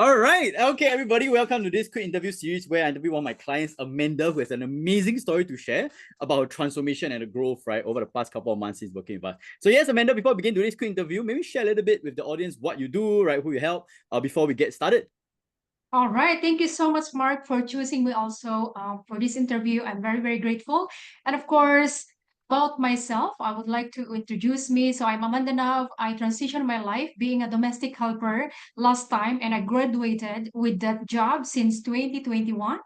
All right. Okay, everybody, welcome to this quick interview series where I interview one of my clients, Amanda, who has an amazing story to share about her transformation and the growth, right, over the past couple of months since working with us. So, yes, Amanda, before we begin today's quick interview, maybe share a little bit with the audience what you do, right, who you help, before we get started. All right. Thank you so much, Mark, for choosing me also for this interview. I'm very, very grateful. And of course, about myself, I would like to introduce me. So I'm Amanda Nav. I transitioned my life being a domestic helper last time, and I graduated with that job since 2021.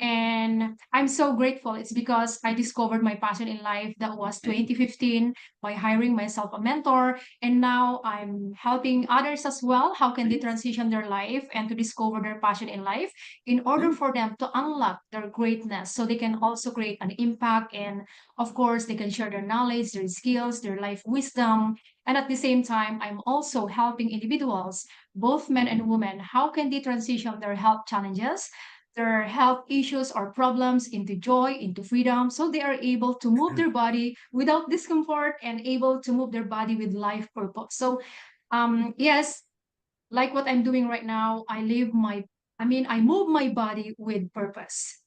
And I'm so grateful. It's because I discovered my passion in life that was Nice. 2015 by hiring myself a mentor, and now I'm helping others as well. How can they Nice. transition their life and to discover their passion in life in order Nice. for them to unlock their greatness so they can also create an impact? And of course, they can share their knowledge, their skills, their life wisdom. And at the same time, I'm also helping individuals, both men and women. How can they transition their health challenges, their health issues or problems into joy, into freedom, so they are able to move their body without discomfort and able to move their body with life purpose. So, yes, like what I'm doing right now, I move my body with purpose.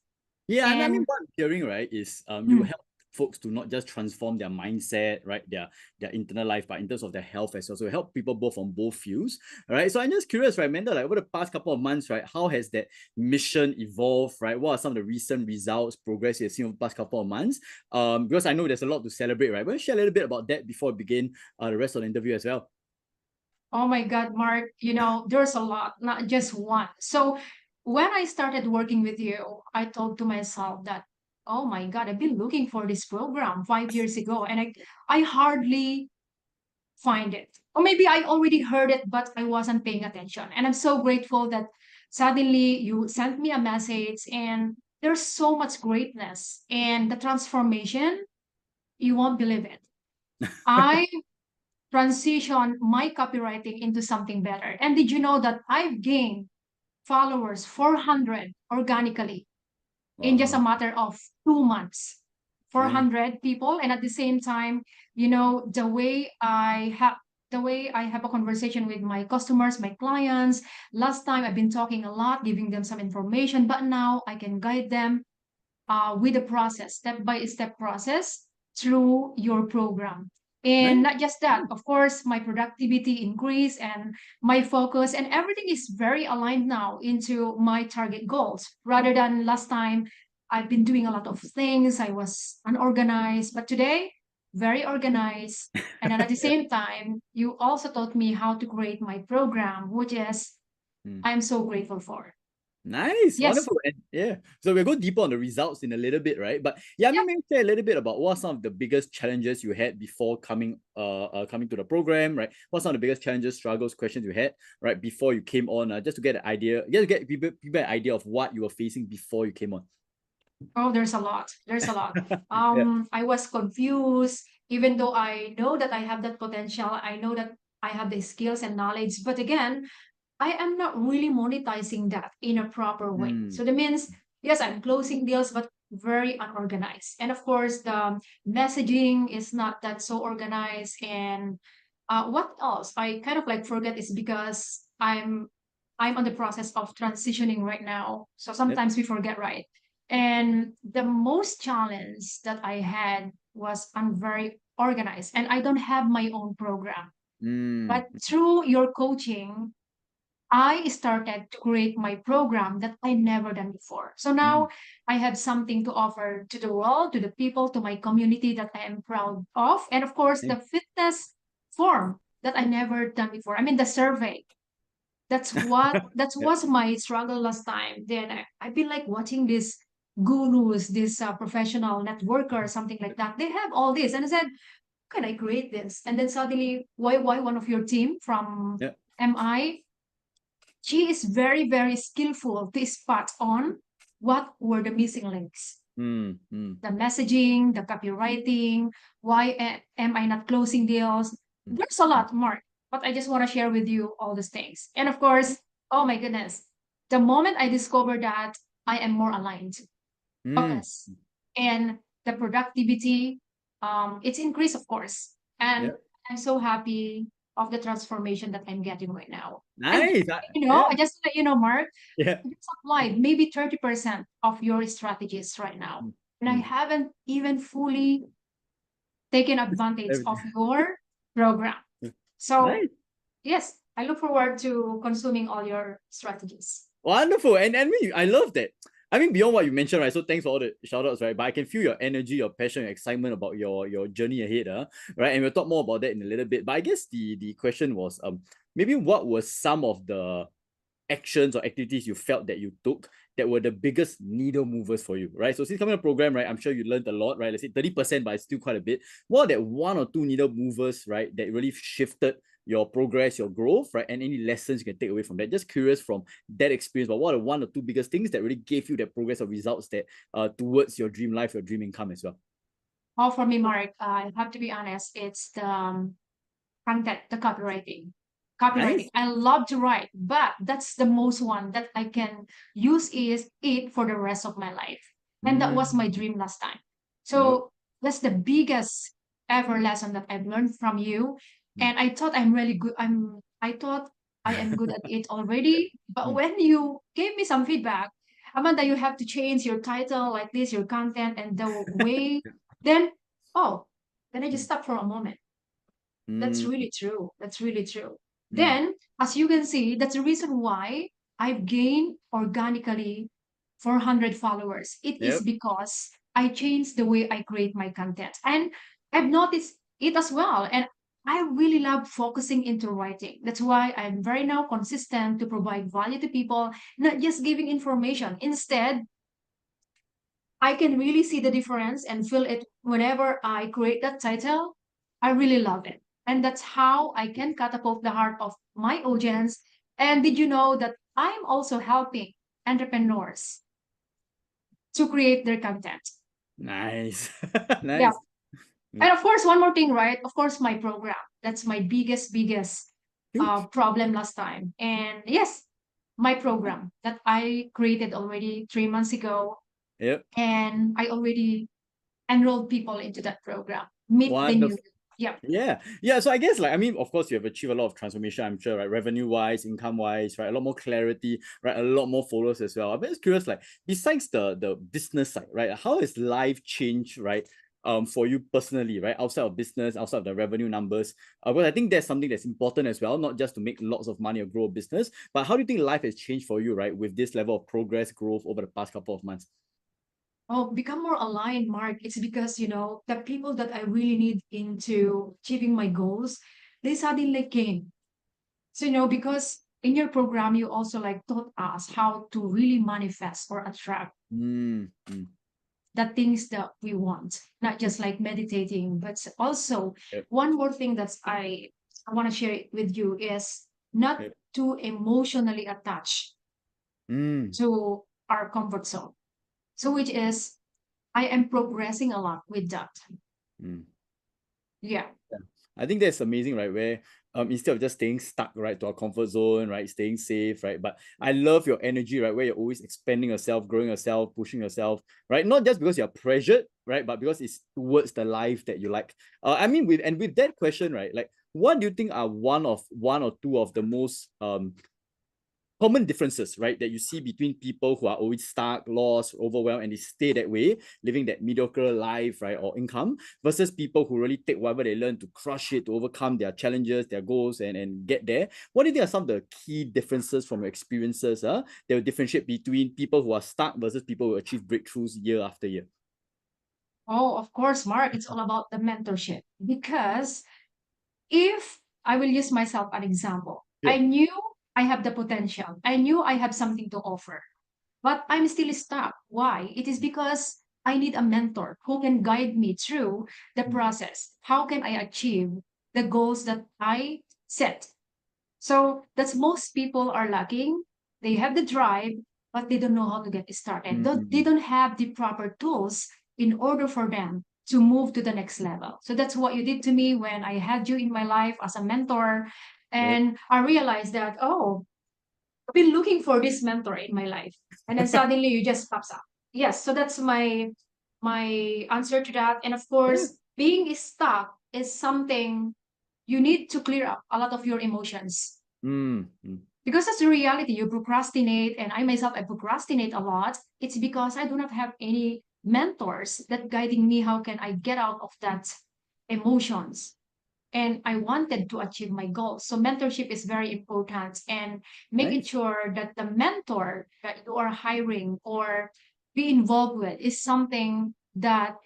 Yeah, I mean, And what I'm hearing, right, is you mm, help folks to not just transform their mindset, right, their internal life, but in terms of their health as well. So help people both on both fields. All right. So I'm just curious, right, Amanda, like over the past couple of months, right, how has that mission evolved, right? What are some of the recent results, progress you've seen over the past couple of months? Because I know there's a lot to celebrate, right? Want to share a little bit about that before we begin the rest of the interview as well. oh my God, Mark, there's a lot, not just one. So when I started working with you, I told to myself that, oh my God, I've been looking for this program 5 years ago, and I hardly find it. Or maybe I already heard it, but I wasn't paying attention. And I'm so grateful that suddenly you sent me a message, and there's so much greatness and the transformation. You won't believe it. I transitioned my copywriting into something better. And did you know that I've gained followers 400 organically in just a Wow. matter of 2 months? Nice. 400 people. And at the same time, the way I have a conversation with my customers, my clients. Last time I've been talking a lot, giving them some information, but now I can guide them with the process, step by step process through your program. And Nice. not just that, of course, my productivity increased and my focus and everything is very aligned now into my target goals rather than last time. I've been doing a lot of things. I was unorganized, but today, very organized. And then at the Yeah. same time, you also taught me how to create my program, which is Mm. I'm so grateful for. Nice, Yes. wonderful. And yeah, so we'll go deeper on the results in a little bit, right? But yeah, I mean, Yep. maybe share a little bit about what are some of the biggest challenges you had before coming to the program, right? What are some of the biggest challenges, struggles, questions you had, right, before you came on, just to get an idea, just to get people an idea of what you were facing before you came on. Oh, there's a lot. There's a lot. Yeah. I was confused, even though I know that I have that potential. I know that I have the skills and knowledge. But again, I am not really monetizing that in a proper way. Mm. So that means, yes, I'm closing deals, but very unorganized. And of course, the messaging is not that so organized. And what else? I kind of like forget is because I'm on the process of transitioning right now. So Yep. sometimes we forget, right? And the most challenge that I had was I'm very organized and I don't have my own program. Mm. But through your coaching, I started to create my program that I never done before. So Mm. now I have something to offer to the world, to the people, to my community that I am proud of. And of course, Nice. the fitness form that I never done before. I mean, the survey. That Yep. was my struggle last time. Then I've been like watching these gurus, this professional networker, something like that. They have all this, and I said, "How can I create this?" And then suddenly, why one of your team from Yep. MI, she is very very skillful to spot on what were the missing links, Mm. Mm. the messaging, the copywriting. Why am I not closing deals? Mm. There's a lot more, but I just want to share with you all these things. And of course, oh my goodness, the moment I discovered that I am more aligned, Mm. focus, and the productivity, it's increased, of course. And Yep. I'm so happy. of the transformation that I'm getting right now. And Nice. I Yeah. just to let you know, Mark, Yeah. I just applied maybe 30% of your strategies right now. Mm, And I mm. haven't even fully taken advantage of Everything. your program. So Nice. yes, I look forward to consuming all your strategies. Wonderful. And I love that. I mean, beyond what you mentioned, right? So thanks for all the shout outs, right? But I can feel your energy, your passion, your excitement about your journey ahead, right? And we'll talk more about that in a little bit. But I guess the question was maybe what were some of the actions or activities you felt that you took that were the biggest needle movers for you, right? So since coming to the program, right, I'm sure you learned a lot, right? Let's say 30%, but it's still quite a bit. What are that one or two needle movers, right, that really shifted your progress, your growth, right? And any lessons you can take away from that. Just curious from that experience, but what are one or two biggest things that really gave you that progress or results that towards your dream life, your dream income as well? Oh, for me, Mark, I have to be honest, it's the content, the copywriting. Copywriting. Nice. I love to write, but that's the most one that I can use is it for the rest of my life. And that was my Mm, dream last time. yep. So that's the biggest ever lesson that I've learned from you. Mm. And I thought I'm really good. I thought I am good at it already. But Mm. when you gave me some feedback, Amanda, you have to change your title like this, your content and the way, then oh, then I just stopped for a moment. That's Mm, really true. That's really true. mm. Then, as you can see, that's the reason why I've gained organically 400 followers. It is Yep. because I changed the way I create my content. And I've noticed it as well. And I really love focusing into writing. That's why I'm very now consistent to provide value to people, not just giving information. Instead, I can really see the difference and feel it whenever I create that title. I really love it. And that's how I can catapult the heart of my audience. And did you know that I'm also helping entrepreneurs to create their content? Nice. Yeah. Nice. Mm. And of course, one more thing, right? Of course, my program. That's my biggest Huge. problem last time. And yes, my program that I created already 3 months ago. Yep. And I already enroll people into that program. Meet the new. Wonderful. Yep. Yeah. Yeah. So I guess like I mean, of course, you have achieved a lot of transformation, I'm sure, right? Revenue wise, income wise, right? A lot more clarity, right? A lot more followers as well. I'm just curious, like, besides the business side, right? How has life changed, right? For you personally, right? Outside of business, outside of the revenue numbers. Because I think that's something that's important as well, not just to make lots of money or grow a business, but how do you think life has changed for you, right? With this level of progress, growth over the past couple of months? Oh, become more aligned, Mark. It's because, the people that I really need into achieving my goals, they suddenly came. So, because in your program, you also like taught us how to really manifest or attract Mm, mm, the things that we want, not just like meditating, but also yep, one more thing that's I want to share it with you is not yep. too emotionally attached Mm, to our comfort zone. So which is I am progressing a lot with that. mm. Yeah. Yeah. I think that's amazing, right? Where instead of just staying stuck, right, to our comfort zone, right, staying safe, right? But I love your energy, right, where you're always expanding yourself, growing yourself, pushing yourself, right? Not just because you're pressured, right, but because it's towards the life that you like. I mean, with that question, right, like, what do you think are one or two of the most common differences, right, that you see between people who are always stuck, lost, overwhelmed, and they stay that way, living that mediocre life, right, or income, versus people who really take whatever they learn to crush it, to overcome their challenges, their goals, and get there? What do you think are some of the key differences from your experiences that will differentiate between people who are stuck versus people who achieve breakthroughs year after year? Oh, of course, Mark, it's all about the mentorship. Because if I will use myself an example, I Sure. knew I have the potential. I knew I have something to offer, but I'm still stuck. Why? It is because I need a mentor who can guide me through the Mm, process. How can I achieve the goals that I set? So that's most people are lacking. They have the drive, but they don't know how to get started. They mm, don't have the proper tools in order for them to move to the next level. So that's what you did to me when I had you in my life as a mentor. yep. And I realized that, oh, I've been looking for this mentor in my life. And then suddenly you just pops up. Yes, so that's my answer to that. And of Yeah. course, being stuck is something you need to clear up a lot of your emotions. Mm, mm. Because that's the reality. You procrastinate, and I myself, I procrastinate a lot. It's because I do not have any mentors that guiding me. How can I get out of that emotions? And I wanted to achieve my goals. So mentorship is very important, and making Nice. sure that the mentor that you are hiring or be involved with is something that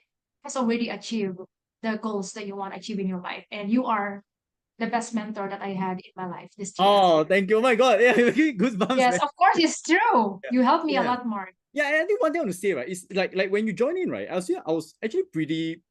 has already achieved the goals that you want to achieve in your life. And you are the best mentor that I had in my life this year. Oh, thank you. Oh my God. Yeah, goosebumps, Yes, man. of course, it's true. Yeah. You helped me a Yeah. lot, Mark. Yeah, and I think one thing I want to say, right, is like when you join in, right, I was actually pretty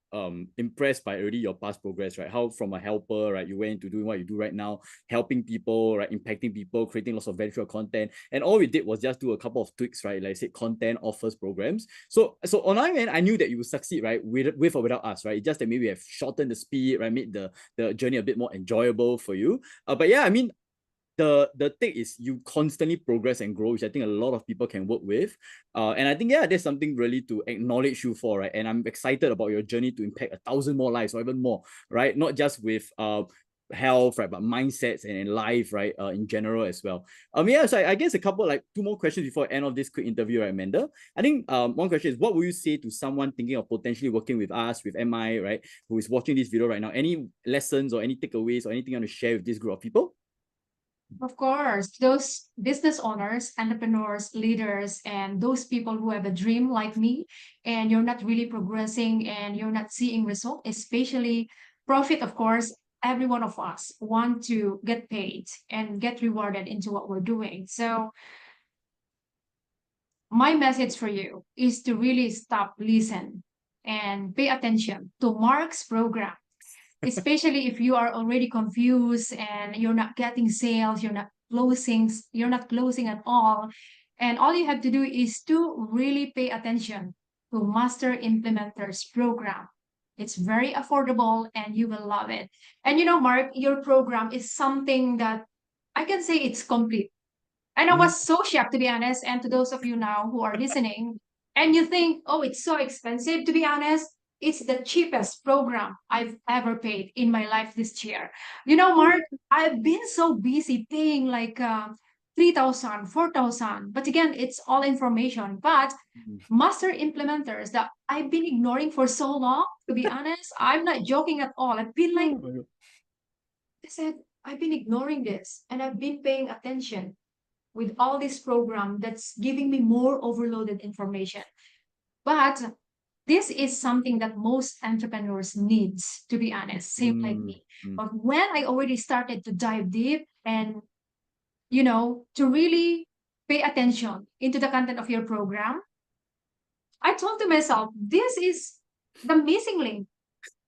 impressed by already your past progress, right? How from a helper, right, you went into doing what you do right now, helping people, right, impacting people, creating lots of value through content. And all we did was just do a couple of tweaks, right? Like I said, content, offers, programs. So on our end, I knew that you would succeed, right, with or without us, right? It's just that maybe we have shortened the speed, right, made the journey a bit more enjoyable for you. But yeah, I mean, the take is you constantly progress and grow, which I think a lot of people can work with. And I think, yeah, there's something really to acknowledge you for, right? And I'm excited about your journey to impact 1,000 more lives or even more, right? Not just with health, right, but mindsets and life, right, in general as well. Yeah, so I guess a couple, like two more questions before I end of this quick interview, right, Amanda? I think one question is, what would you say to someone thinking of potentially working with us, with MI, right, who is watching this video right now? Any lessons or any takeaways or anything you want to share with this group of people? Of course, those business owners, entrepreneurs, leaders, and those people who have a dream like me, and you're not really progressing and you're not seeing result, especially profit, of course, every one of us want to get paid and get rewarded into what we're doing. So my message for you is to really stop, listen, and pay attention to Mark's program, especially if you are already confused and you're not getting sales, you're not closing at all. And all you have to do is to really pay attention to Master Implementers program. It's very affordable and you will love it. And you know, Mark, your program is something that I can say it's complete. And I Mm, was so shocked, to be honest. And to those of you now who are listening, and you think, oh, it's so expensive, to be honest, it's the cheapest program I've ever paid in my life this year. You know, Mark, I've been so busy paying like 3,000, 4,000. But again, it's all information. But mm. master implementers that I've been ignoring for so long, to be honest, I'm not joking at all. I've been like, Oh my God. I said, I've been ignoring this and I've been paying attention with all this program that's giving me more overloaded information. But this is something that most entrepreneurs needs, to be honest, same like Mm, me. mm, But when I already started to dive deep and, you know, to really pay attention into the content of your program, I told to myself, this is the missing link.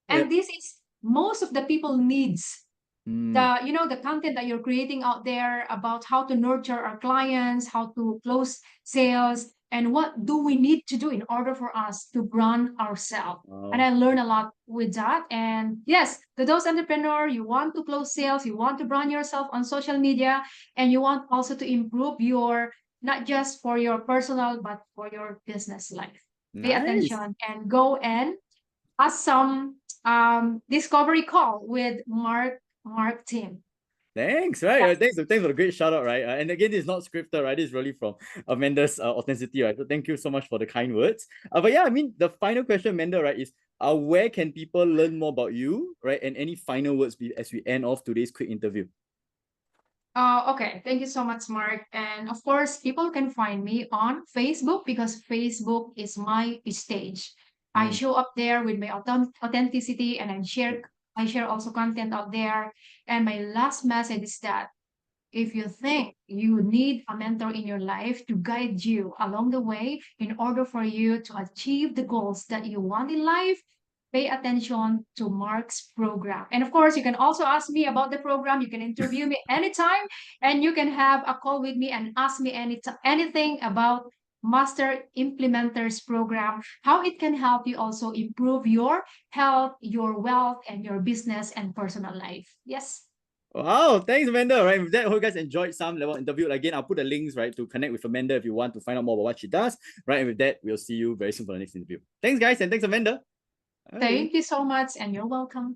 yeah. And this is most of the people needs Mm, the, you know, the content that you're creating out there about how to nurture our clients, how to close sales, and what do we need to do in order for us to brand ourselves. And I wow. learned a lot with that. And yes, to those entrepreneur, you want to close sales, you want to brand yourself on social media, and you want also to improve your, not just for your personal but for your business life. Pay Nice. attention and go and have some discovery call with Mark Tim. Thanks, right? Yes. Thanks for the great shout out, right? And again, this is not scripted, right? This is really from Amanda's authenticity, right? So thank you so much for the kind words. But yeah, I mean, the final question, Amanda, right, is where can people learn more about you, right? And any final words as we end off today's quick interview? Okay, thank you so much, Mark. And of course, people can find me on Facebook because Facebook is my stage. I Mm, show up there with my authenticity and I share also content out there. And my last message is that if you think you need a mentor in your life to guide you along the way in order for you to achieve the goals that you want in life, pay attention to Mark's program. And of course, you can also ask me about the program. You can interview me anytime and you can have a call with me and ask me anything about Master Implementers program, how it can help you also improve your health, your wealth, and your business and personal life. Yes. Wow, thanks, Amanda. Right, with that, I hope you guys enjoyed some level interview. Again, I'll put the links, right, to connect with Amanda if you want to find out more about what she does. Right, and with that, we'll see you very soon for the next interview. Thanks, guys, and thanks, Amanda. Bye. Thank you so much, and you're welcome.